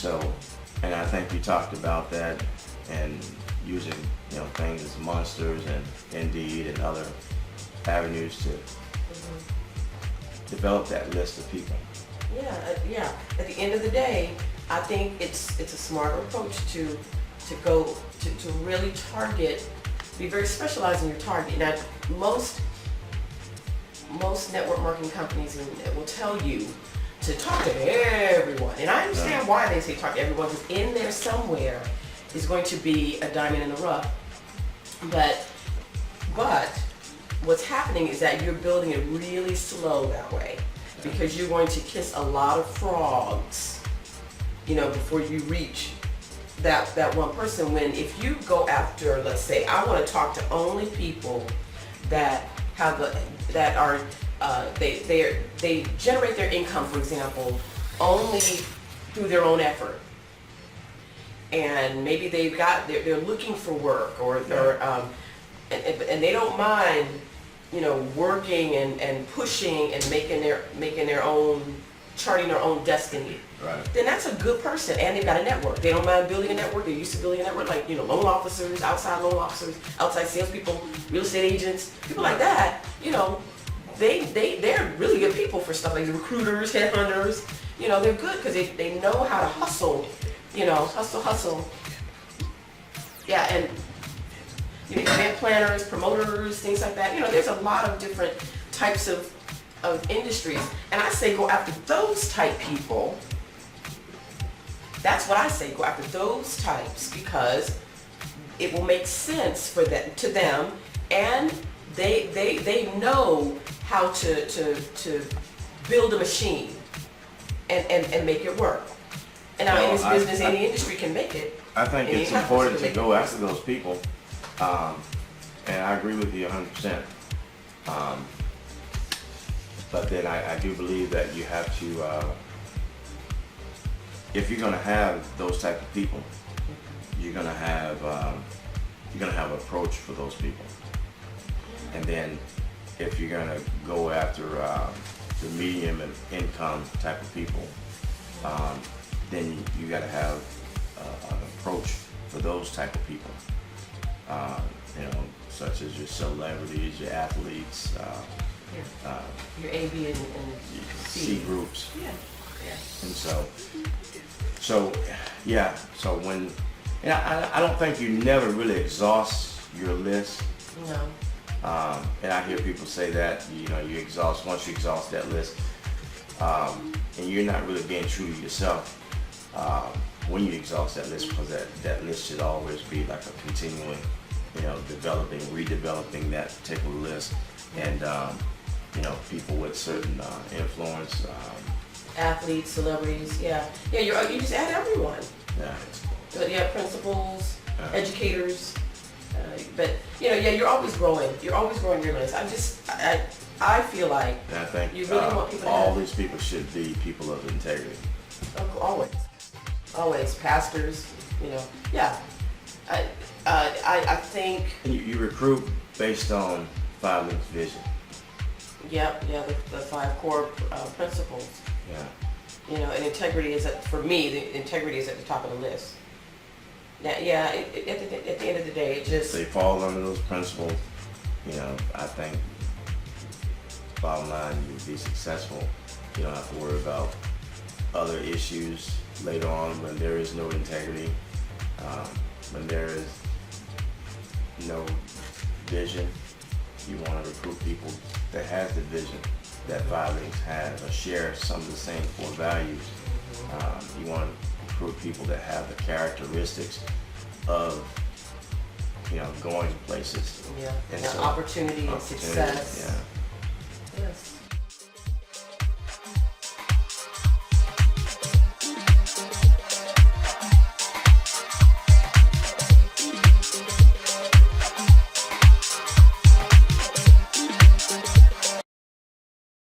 So, and I think you talked about that and using, things as Monsters and Indeed and other avenues to develop that list of people. Yeah. At the end of the day, I think it's a smarter approach to really target, be very specialized in your target. Now, most network marketing companies will tell you to talk to everyone, and I understand why they say talk to everyone, because in there somewhere is going to be a diamond in the rough. But what's happening is that you're building it really slow that way, because you're going to kiss a lot of frogs, before you reach that one person. When if you go after, let's say, I want to talk to only people that have they generate their income, for example, only through their own effort, and maybe they're looking for work, or and they don't mind, working and pushing and making their own, charting their own destiny. Right. Then that's a good person, and they've got a network. They don't mind building a network. They're used to building a network, like loan officers, outside salespeople, real estate agents, people like that. They're really good people for stuff like recruiters, headhunters. They're good because they know how to hustle. Hustle. Yeah, and event planners, promoters, things like that. There's a lot of different types of industries, and I say go after those type people. That's what I say, go after those types, because it will make sense for them, and they know how to build a machine and make it work. And now in this business, any industry can make it. I think it's important to go after those people, and I agree with you 100%. But then I do believe that you have to, if you're going to have those type of people, you're going to have an approach for those people. And then if you're going to go after the medium and income type of people, then you got to have an approach for those type of people. Such as your celebrities, your athletes, your A, B, and C groups. Yeah. And so when, I don't think you never really exhaust your list. No. And I hear people say that, once you exhaust that list, and you're not really being true to yourself when you exhaust that list, because that list should always be like a continuing, developing, redeveloping that particular list. And, people with certain influence. Athletes, celebrities, yeah, you just add everyone. Yeah. But principals, educators, but you're always growing. You're always growing your list. I feel like and I think you really want people to all these people should be people of integrity. Always pastors. Yeah. I think. And you recruit based on 5 Links vision. The 5 core principles. Yeah. And integrity for me, the integrity is at the top of the list. Now, at the end of the day, it just... They fall under those principles. I think, bottom line, you'll be successful. You don't have to worry about other issues later on when there is no integrity, when there is no vision. You want to recruit people that have the vision that 5 Links has, or share some of the same core values. You want to recruit people that have the characteristics of, going places. And opportunity and success. Yeah.